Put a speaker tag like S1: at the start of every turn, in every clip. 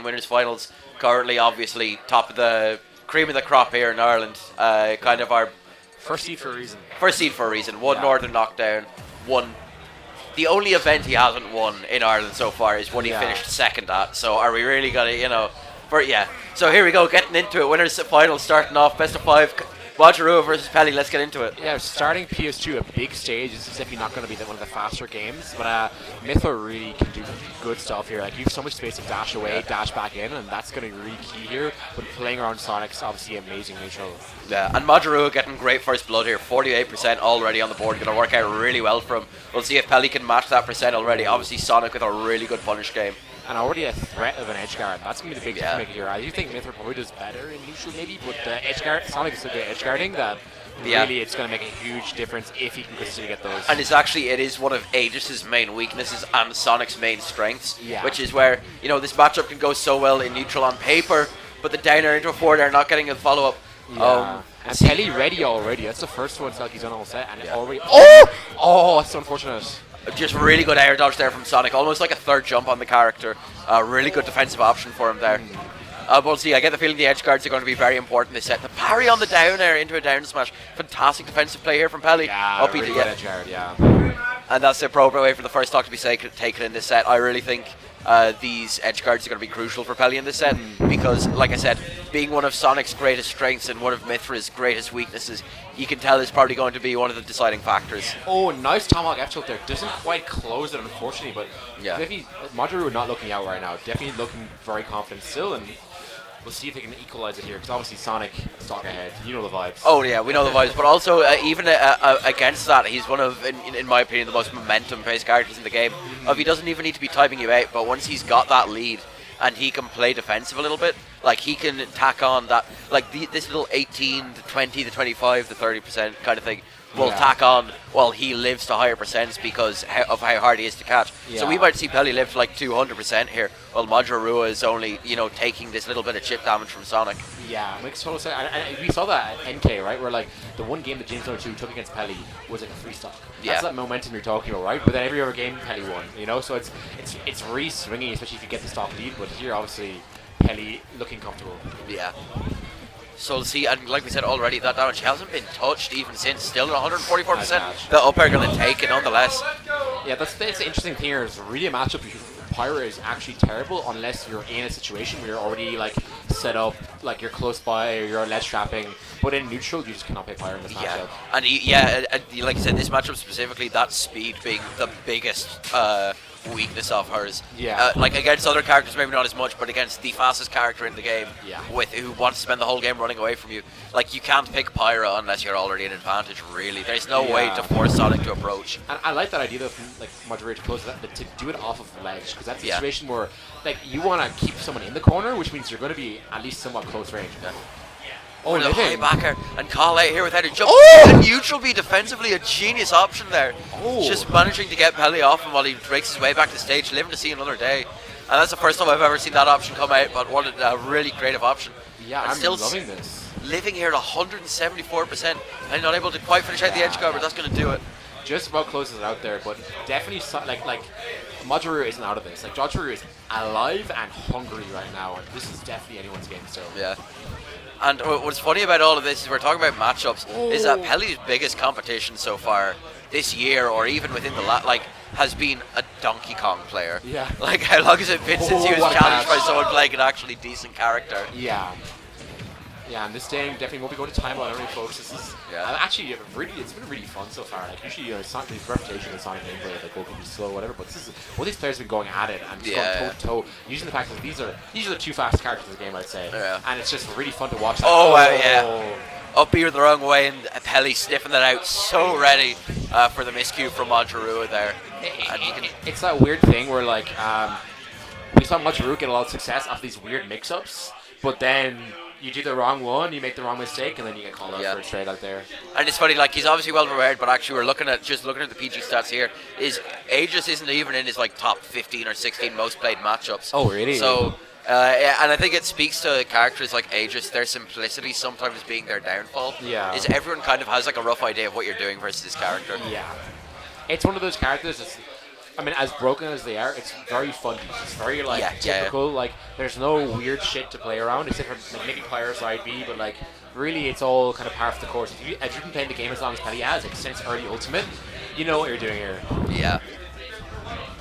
S1: winners finals. Currently, obviously, top of the cream of the crop here in Ireland. Kind of our
S2: First seed for a reason.
S1: first seed for a reason. One Northern Knockdown, one. The only event he hasn't won in Ireland so far is one he finished second at. So are we really gonna, So here we go, getting into it. Winners final starting off, best of 5. Madra versus Peli. Let's get into it.
S2: Yeah, starting PS2, a big stage. This is definitely not going to be one of the faster games, but Mythra really can do good stuff here. Like, you have so much space to dash away, dash back in, and that's going to be really key here. But playing around Sonic's obviously amazing neutral.
S1: Yeah, and Madra getting great first blood here. 48% already on the board. Going to work out really well for him. We'll see if Peli can match that percent already. Obviously, Sonic with a really good punish game.
S2: And already a threat of an edge guard. That's going to be the big difference maker here. I do think Mythra probably does better in neutral maybe, but the edge guard, Sonic is so good at edge guarding that really it's going to make a huge difference if he can consistently get those.
S1: And it is one of Aegis's main weaknesses and Sonic's main strengths, which is where, this matchup can go so well in neutral on paper, but the down air into a forward air not getting a follow-up.
S2: Yeah. And Peli ready already. That's the first one he's done all set, and already... that's so unfortunate.
S1: Just really good air dodge there from Sonic, almost like a third jump on the character. Really good defensive option for him there. We'll see, I get the feeling the edge guards are going to be very important this set. The parry on the down air into a down smash. Fantastic defensive play here from Peli.
S2: Yeah, really good edge guard,
S1: And that's the appropriate way for the first stock to be taken in this set. I really think these edge guards are going to be crucial for Peli in this set because, like I said, being one of Sonic's greatest strengths and one of Mythra's greatest weaknesses, you can tell is probably going to be one of the deciding factors.
S2: Oh, nice Tomahawk F tilt there. Doesn't quite close it, unfortunately, but definitely Madra not looking out right now. Definitely looking very confident still, and we'll see if they can equalize it here, because obviously Sonic stock ahead. You know the vibes.
S1: Oh yeah, we know the vibes, but also even against that, he's one of, in my opinion, the most momentum-based characters in the game. He doesn't even need to be typing you out, but once he's got that lead and he can play defensive a little bit, like he can tack on that, like this little 18, the 20, the 25, the 30% kind of thing will tack on while he lives to higher percents because of how hard he is to catch. So we might see Peli live to like 200% here, while Madra is only, taking this little bit of chip damage from Sonic.
S2: Yeah, makes total sense. And we saw that at NK, right? Where like the one game that James 2 took against Peli was like a 3-stock. That's that momentum you're talking about, right? But then every other game Peli won, so it's really swingy, especially if you get the stock lead. But here, obviously, Peli looking comfortable.
S1: Yeah. So we'll see, and like we said already, that damage hasn't been touched even since. Still at 144%. The up air going to take it nonetheless.
S2: Yeah, that's the interesting thing here. Is really a matchup. Pyra is actually terrible unless you're in a situation where you're already like set up, like you're close by or you're ledge trapping. But in neutral, you just cannot play Pyra in this matchup.
S1: And like I said, this matchup specifically, that speed being the biggest weakness of hers. Like against other characters maybe not as much, but against the fastest character in the game with who wants to spend the whole game running away from you, like you can't pick Pyra unless you're already an advantage, really. There's no way to force Sonic to approach.
S2: And I like that idea though, from like Madra to close that, to do it off of the ledge, because that's a situation where like you want to keep someone in the corner, which means you're going to be at least somewhat close range.
S1: Oh, the high backer and call out here without a jump. Oh! Neutral be defensively a genius option there. Just managing to get Peli off him while he breaks his way back to stage, living to see another day. And that's the first time I've ever seen that option come out, but what a really creative option.
S2: Yeah,
S1: and
S2: I'm
S1: still
S2: loving this.
S1: Living here at 174% and not able to quite finish out the edge guard, but that's going to do it.
S2: Just about closes it out there, but definitely like Madra isn't out of this. Like Madra is alive and hungry right now, and this is definitely anyone's game still.
S1: Yeah. And what's funny about all of this is we're talking about matchups, is that Peli's biggest competition so far this year, or even within the has been a Donkey Kong player.
S2: Yeah.
S1: Like, how long has it been since he was challenged by someone playing an actually decent character?
S2: Yeah. Yeah, and this game definitely won't be going to timeout already, folks. This is actually it's been really fun so far. Like usually, Sonic's reputation in Sonic gameplay, like can be slow, whatever. But this is these players have been going at it and just going toe to toe, using the fact that these are the two fastest characters in the game, I'd say. Yeah. And it's just really fun to watch. Up
S1: here the wrong way, and Peli sniffing that out, so ready for the miscue from Madra there.
S2: It's that weird thing where like we saw Madra get a lot of success off these weird mix-ups, but then you do the wrong one, you make the wrong mistake, and then you get called out for it straight out there.
S1: And it's funny, like he's obviously well prepared, but actually we're looking at the PG stats here. Is Aegis isn't even in his like top 15 or 16 most played matchups.
S2: Oh really?
S1: So and I think it speaks to characters like Aegis, their simplicity sometimes being their downfall.
S2: Yeah.
S1: Is everyone kind of has like a rough idea of what you're doing versus this character.
S2: Yeah. It's one of those characters that's I mean, as broken as they are, it's very funny. It's very like
S1: Yeah.
S2: typical. Like, there's no weird shit to play around except for like maybe Pyre side B, but like really, it's all kind of par for the course. If you've been playing the game as long as Peli has, like since early Ultimate, you know what you're doing here.
S1: Yeah.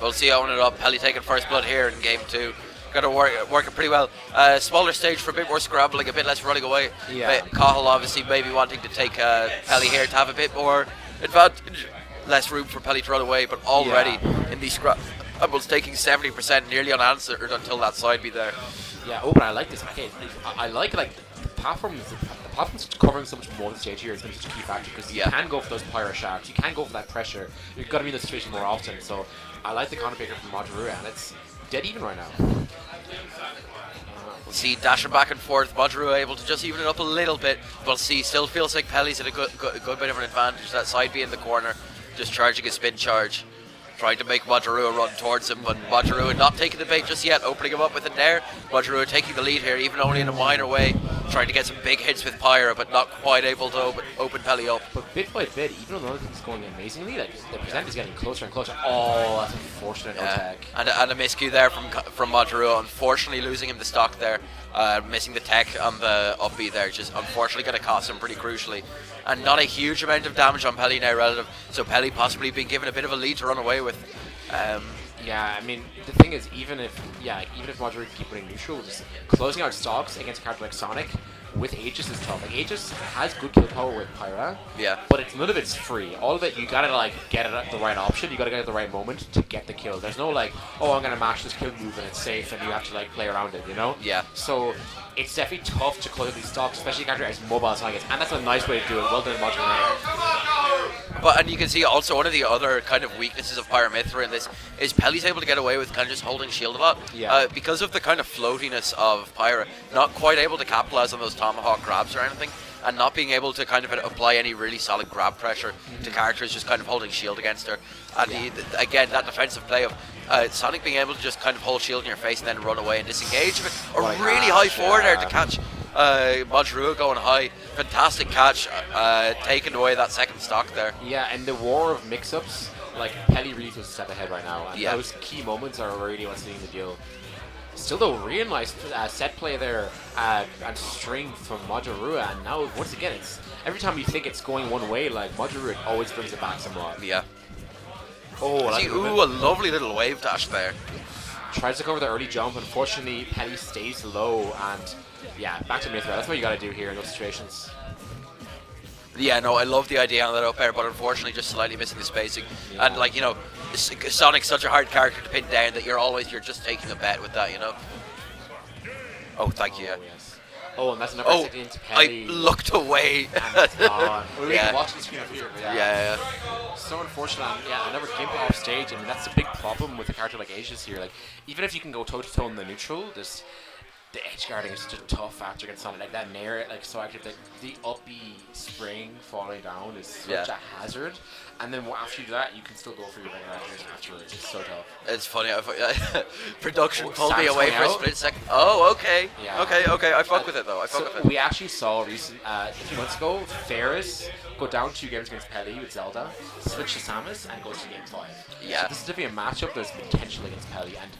S1: We'll see how it up. Peli taking first blood here in game 2. Got to work it pretty well. Smaller stage for a bit more scrambling, a bit less running away.
S2: Yeah.
S1: Cahill obviously maybe wanting to take Peli here to have a bit more advantage. Less room for Peli to run away, but already in these scrambles taking 70%, nearly unanswered until that side be there.
S2: Yeah. Oh, but I like this. Okay, I like the platforms. The platforms covering so much more on the stage here is going to be such a key factor because you can go for those Pyro sharks. You can go for that pressure. You've got to be in this situation more often. So I like the counter picker from madra, and it's dead even right now.
S1: We'll see dashing back and forth. madra able to just even it up a little bit. We'll see. Still feels like Peli's at a good bit of an advantage. That side B in the corner, just charging a spin charge, trying to make madra run towards him, but madra not taking the bait just yet. Opening him up with it there. madra taking the lead here, even only in a minor way. Trying to get some big hits with Pyre, but not quite able to open Peli up.
S2: But bit by bit, even though things going amazingly, like the percent is getting closer and closer. Oh, that's unfortunate. No tag.
S1: And a miscue there from madra. Unfortunately, losing him the stock there, missing the tech on the up B there, just unfortunately going to cost him pretty crucially. And not a huge amount of damage on Peli now relative. So Peli possibly being given a bit of a lead to run away with.
S2: Yeah, I mean, the thing is, even if madra keep winning neutral, just closing out stocks against a character like Sonic with Aegis is tough. Like, Aegis has good kill power with Pyra, but none of it's free. All of it, you gotta like get it at the right option, you gotta get it at the right moment to get the kill. There's no like, oh, I'm gonna mash this kill move and it's safe and you have to like play around it, you know?
S1: Yeah.
S2: So it's definitely tough to close out these stocks, especially a character as mobile as Sonic is, and that's a nice way to do it. Well done,
S1: And you can see also one of the other kind of weaknesses of Pyramithra in this is Peli's able to get away with kind of just holding shield a lot. Because of the kind of floatiness of Pyra, not quite able to capitalize on those tomahawk grabs or anything, and not being able to kind of apply any really solid grab pressure to characters just kind of holding shield against her. And again, that defensive play of Sonic being able to just kind of hold shield in your face and then run away and disengage. A really high forward there to catch madra going high. Fantastic catch, taking away that second stock there.
S2: Yeah, and the war of mix-ups, like Peli really was a step ahead right now, and those key moments are really what's sealing the deal. Still though, real nice set play there and strength from madra, and now once again, it's every time you think it's going one way, like madra always brings it back somewhat.
S1: Yeah.
S2: Oh,
S1: see, a lovely little wave dash there.
S2: Tries to cover the early jump. Unfortunately, Peli stays low, and back to Mithra. That's what you got to do here in those situations.
S1: Yeah, no, I love the idea on that up air, but unfortunately just slightly missing the spacing. And like, you know, Sonic's such a hard character to pin down that you're just taking a bet with that, you know. Oh, thank you.
S2: Yes. Oh, and that's another second into Peli.
S1: I looked away.
S2: And it's gone. We can watch the screen up here, but
S1: yeah.
S2: So unfortunate. Another gimp off stage, and that's a big problem with a character like Aegis here. Like, even if you can go toe-to-toe in the neutral, the edge guarding is such a tough factor against Sonic. Like that nair, like so active. The up B spring falling down is such a hazard. And then after you do that, you can still go for your regular afterwards. It's so tough.
S1: It's funny. Production pulled me away for a split second. Oh, okay.
S2: Yeah.
S1: Okay. I fuck with it though.
S2: We actually saw a few months ago, Ferris go down 2 games against Peli with Zelda, switch to Samus, and go to game 5.
S1: Yeah.
S2: So this is definitely a matchup there's potential against Peli, and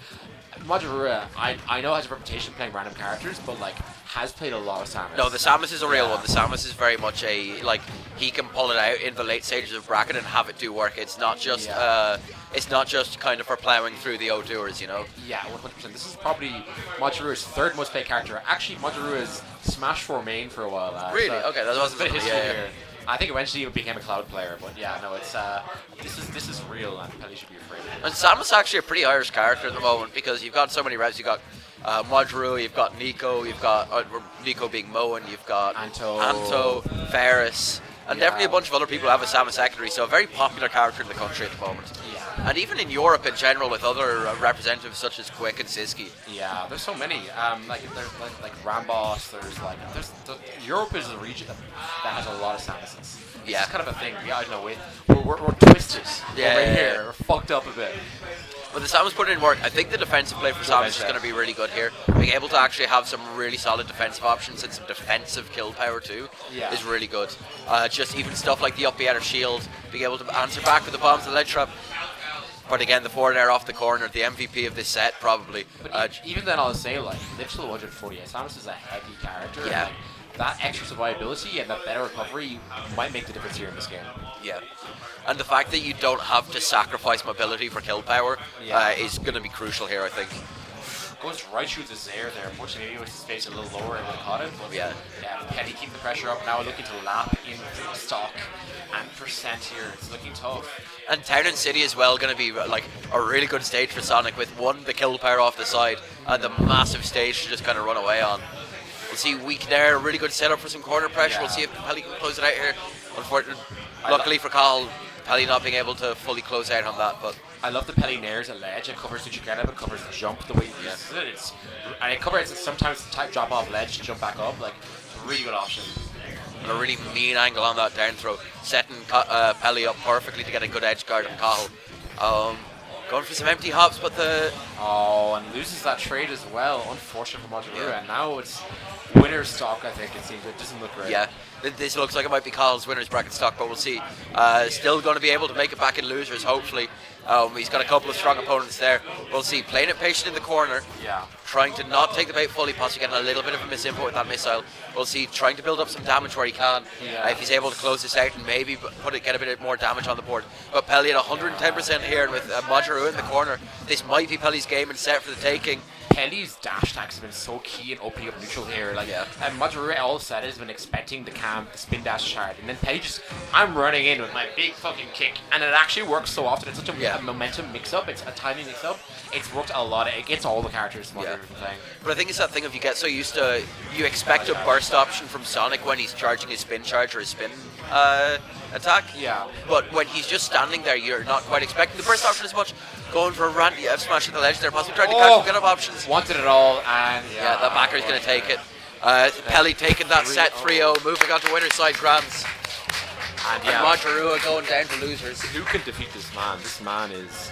S2: madra, I know has a reputation playing random characters, but like has played a lot of Samus.
S1: No, the Samus is a real one. The Samus is very much he can pull it out in the late stages of bracket and have it do work. It's not just kind of for plowing through the O2ers, you know. Yeah,
S2: 100%. This is probably Madru's third most played character. Actually, Madru's Smash 4 main for a while.
S1: Really? Okay, that was a bit of history
S2: here. I think eventually he became a Cloud player, but yeah, no, it's this is real, and Peli should be afraid of it.
S1: And Samus actually a pretty Irish character at the moment because you've got so many reps. You've got Madru, you've got Nico, you've got Nico being Moen, you've got Anto, Ferris, and definitely a bunch of other people who have a Samus secondary. So a very popular character in the country at the moment. Yeah. And even in Europe in general, with other representatives such as Quick and Siski.
S2: Yeah, there's so many. There's like Rambos. Europe is a region that has a lot of Samuses.
S1: Yeah,
S2: it's kind of a thing. Yeah, I know we're twisted over here. We're fucked up a bit.
S1: But the Samus put in work. I think the defensive play for Samus is going to be really good here. Being able to actually have some really solid defensive options and some defensive kill power too is really good. Just even stuff like the up B out of shield, being able to answer back with the bombs and ledge trap. But again, the forward air off the corner, the MVP of this set probably.
S2: But even then, I'll say like live to 140. Samus is a heavy character.
S1: Yeah.
S2: And, that extra survivability and that better recovery might make the difference here in this game.
S1: Yeah. And the fact that you don't have to sacrifice mobility for kill power is going to be crucial here, I think.
S2: Goes right through the Zaire there. Unfortunately, maybe with his face a little lower, I would have caught it. But
S1: yeah,
S2: Peli keep the pressure up now, looking to lap in stock and percent here. It's looking tough.
S1: And Town and City as well going to be like a really good stage for Sonic with the kill power off the side and the massive stage to just kind of run away on. We'll see weak there, really good setup for some corner pressure. Yeah. We'll see if Peli can close it out here. Unfortunately, luckily for Cahill, Peli not being able to fully close out on that. But
S2: I love the Peli nairs a ledge. It covers the Chicana, but covers the jump the way he uses it. And it covers sometimes the type drop off ledge to jump back up. Like, it's a really good option.
S1: And a really mean angle on that down throw, setting Peli up perfectly to get a good edge guard on Cahill. Going for some empty hops, but
S2: and loses that trade as well. Unfortunate for Madra, and now it's winner's stock. I think it seems it doesn't look great.
S1: Yeah, this looks like it might be Cahill's winner's bracket stock, but we'll see. Still going to be able to make it back in losers, hopefully. He's got a couple of strong opponents there. We'll see. Playing it patient in the corner.
S2: Yeah.
S1: Trying to not take the bait fully, possibly getting a little bit of a misinput with that missile. We'll see. Trying to build up some damage where he can.
S2: Yeah.
S1: If he's able to close this out and maybe get a bit more damage on the board. But Peli at 110% here, and with Madra in the corner, this might be Peli's game and set for the taking.
S2: Peli's dash attacks have been so key in opening up neutral here. Like, and Madra all said has been expecting the spin dash shard, and then Peli just, I'm running in with my big fucking kick, and it actually works so often. It's such a momentum mix-up. It's a timing mix-up. It's worked a lot. It gets all the characters Madra playing.
S1: But I think it's that thing of you get so used to, you expect a burst option from Sonic when he's charging his spin charge or his spin attack.
S2: Yeah.
S1: But when he's just standing there, you're not quite expecting the burst option as much. Going for a randy F smash at the ledge there, possibly trying to catch some good options.
S2: Wanted it all, and
S1: the backer's going to take it. Peli taking that set 3-0, moving on to winner's side Grams. And Madra going down to losers.
S2: Who can defeat this man? This man is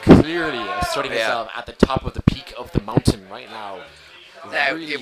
S2: clearly asserting himself at the top of the peak of the mountain right now.
S1: Now,
S2: really